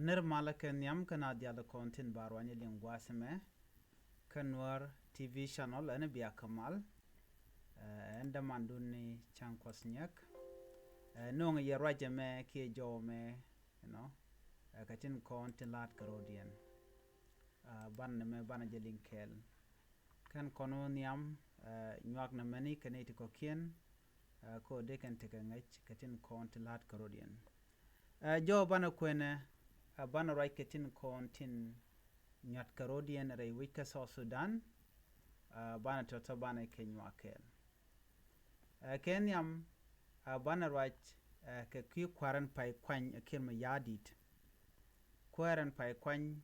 Aner malaka nyam kana diala kontin barwanya lingwaseme kan Nuer TV channel ane biya kamal enda manduni chankwas nyak nong ye rajame ki jome katin kontin lat karodian ban me ban jelin kel kan kono nyam nyak na mani kaneti ko kien ko deken teke ngach katin kontin lat karodian jo bana kwene bana right katin kontin nyat karodian re wika South Sudan bana tota bana kenywa kel kenyam bana right ke ki kwaran pai kwany kirma yadit kwaran pai kwany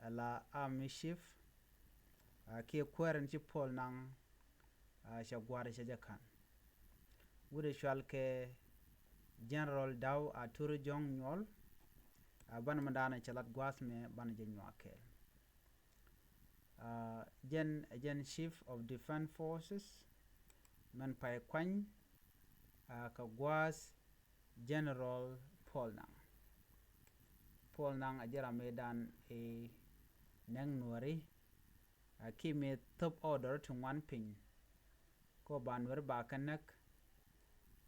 ala amishif ki kwaran ci pol nang sha gwara sha jakan wude shwal ke General Daw aturjong nyol ban mandana chalat gwasme ban jenywa kel gen Chief of Defense Forces man pai kwany ka gwas General Paul nang ajara medan e nang nuari ki me top order to one pin ko banwer ba kanak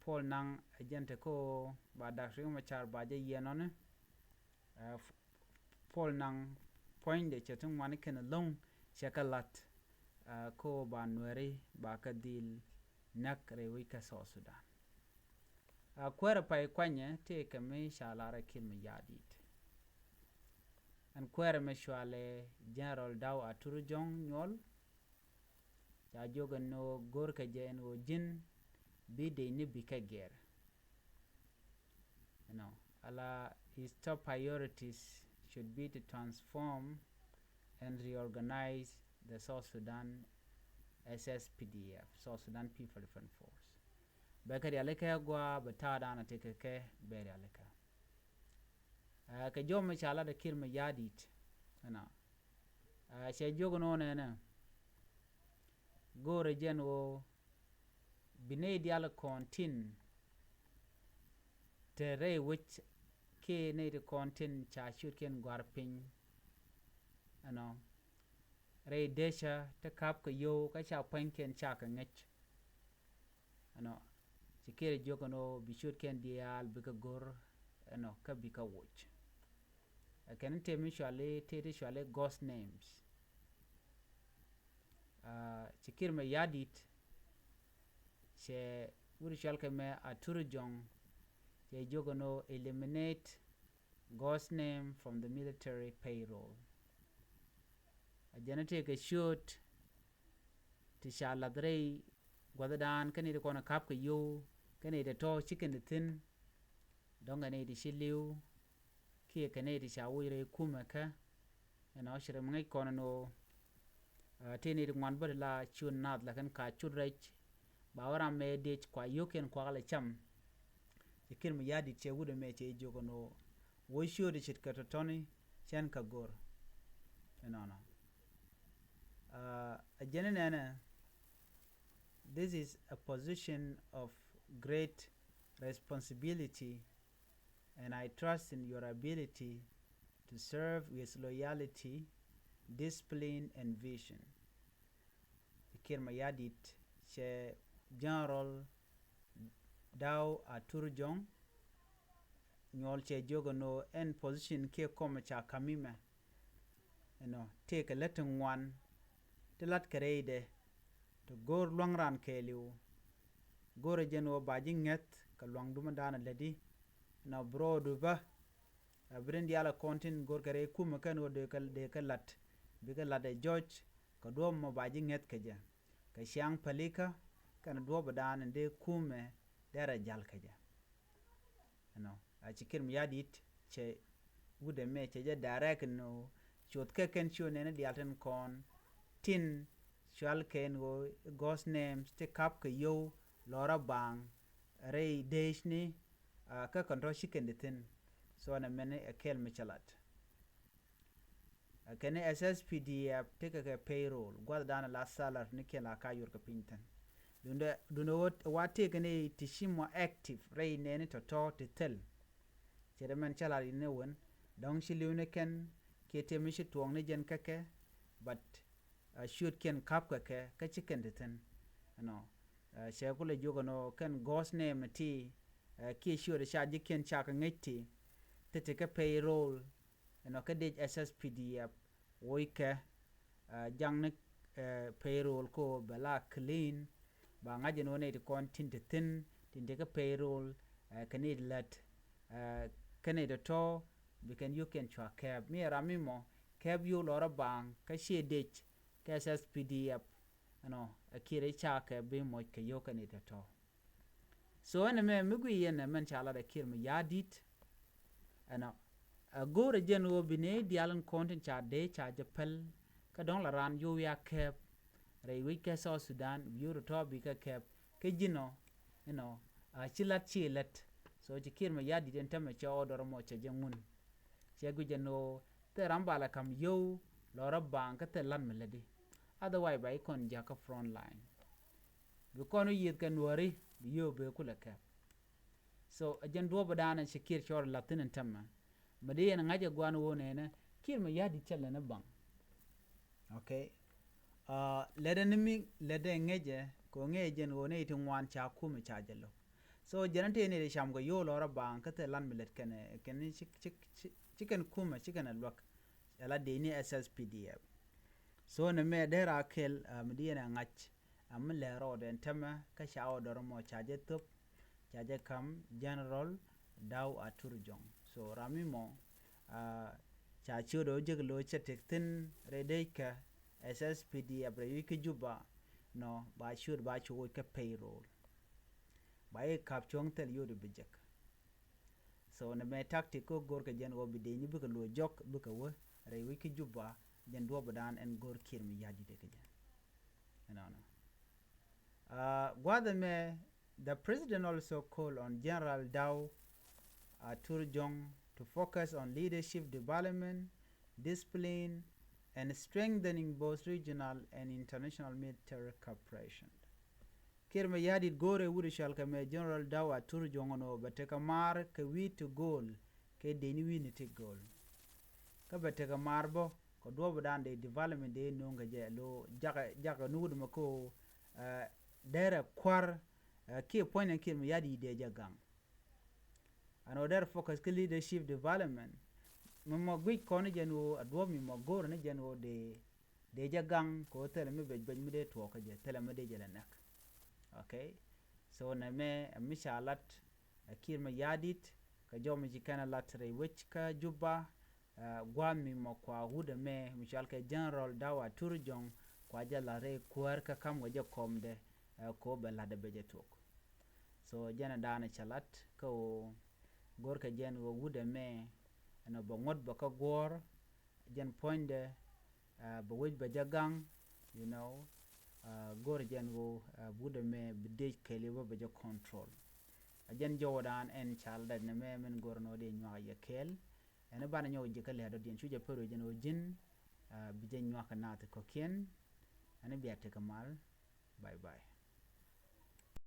Paul nang agente ko ba dakri machar ba je yenone Paul nang point de chetun wan ken long chekalat ko ba nuari ba ka dil nak rewika South Sudan kwera pai kwanye te kame shalara kilme yadit an kwera me shwale General Daw aturjong nyol ja joga no gorka jen o jin bi de ni bikager ala his top priorities should be to transform and reorganize the South Sudan SSPDF, South Sudan People Defense Force. Bekari aleka gwa batada na tekeke beri aleka. Ka jome chala da kirma yadit. She jogo no na. Go regen wo bine diala kontin te re which ke ne de kontin cha shoot ken gwarpin re desha te kap ka yo ka cha panken cha ka ngech sikere jogo no bi shoot ken dial bi ka gor ka bi ka watch can te mi shale ghost names sikir me yadit she wuri shalke me aturjong she jogo no eliminate ghost name from the military payroll ajana take a shoot to shaladrei gwadadan kani de kona kap ka yo kani de to chicken de tin donga ne de shiliu ki kani de shawire kumaka shire ngai kona no tini de ngwan la chun nat la kan ka churrech bawara me de kwa yoken kwa la cham ikir mi yadi che wude me che jogo no wo sho de chit ka toni chen ka gor this is a position of great responsibility, and I trust in your ability to serve with loyalty, discipline, and vision. Kirma yadit she General Daw aturjong nyol che jogo no en position ke koma cha kamime take a letting one te lat kareide to gor longran keliu gor jeno baji nget ka long duma dana ledi na brodu ba abrin diala kontin gor kare kuma kan o de ka lat bi ka lat de George ka do mo baji nget ka ja ka shang palika kan do badana de kume dara jal ka ja a cikin yadit che wude me che ja direct no chot ka ken chu ne dialten kon tin shwal ken go ghost names te kap ka yo lora bang rei deshni ka kontrol chicken de tin so na mene a kel me chalat kene SSPDF te ka payroll gwal dana la salar ni ken la ka yor ka pinten duno wat take ne tishimo active rei ne to to tel chere men chala ne won dong shiliu ne ken ke te mi shi tuong ne jen kake but shoot ken kap kake ka chicken deten no she ko le jogo no ken ghost name ti ki shoot sha jiken cha ka ngeti te te ka payroll no ka de SSPDF woike jang ne payroll ko bala clean ba ngaje no ne kon tinte tin tinte ka payroll kanid let kanid to biken you can chwa cab mi rami mo cab you lora bang ka she dech ka SSPDF no akire cha ka be mo ka yo kanid to so ene me mugui yen men chala da kir me yadit ana gore jen wo bine dialan content cha de cha japel ka don la ran yo ya cab re we ka South Sudan you to bi ka cab ke jino chilat so jikir me yadi den tame cha odor mo cha jengun che gujeno te rambala kam yo lora bang ka te lan meledi otherwise by kon jaka front line bi kono yit kan wari bi yo be kula ka so ajen do badana shikir chor latin tamma mede en ngaje gwan wone ne kir me yadi challa na bang okay lede ngeje ko ngeje wone itu ngwan cha kuma cha jalo so janante ne sham go yo lora bang ka te lan milet ken chicken kuma chicken alwak ala de ni SSPDF so ne me dera kel medina ngach am le ro den tema ka sha odor mo chaje top chaje kam general daw aturjong so rami mo cha chodo jeglo chetektin redeka SSPDF re yike juba no ba should ba cho ka payroll ba e kap chong tel yodo bijek so ne me tactico gor ka jen wo bide ni buka lo jok buka wo re wiki juba jen do badan en gor kir mi yadi de ke jen gwada me the president also called on General Daw Aturjong to focus on leadership development, discipline, and strengthening both regional and international military cooperation. Kirma yadi gore wuri shalka me General Daw Aturjong no bateka mar ke wi to goal ke deni winite goal ka bateka mar bo ko do badan de development de no ngaje lo jaga nuud mako dere kwar ki point en kirma yadi de jagang another focus ke leadership development mo gwi kono jeno adwo mi mo gor ne jeno de jagang ko tele me be mi de to ka je tele me de jele nak okay so na me mishalat akir ma yadit ka jomi jikana latre which ka juba gwami mo kwa huda me mishal ka general dawa turjong kwa jala re kuar ka kam waje komde ko bela de beje tok so jana dana chalat ko gor ka jen wo huda me no bo ngot bo ka gor jen poinde bo wej ba jagang gor jen wo buda me bide kele wo be control ajen jodan en chalda ne me men gor no de nywa ye kel ene bana nyaw je kale do den chuje pero jen o jin bije nywa ka nat ko ken ene biate kamal bye bye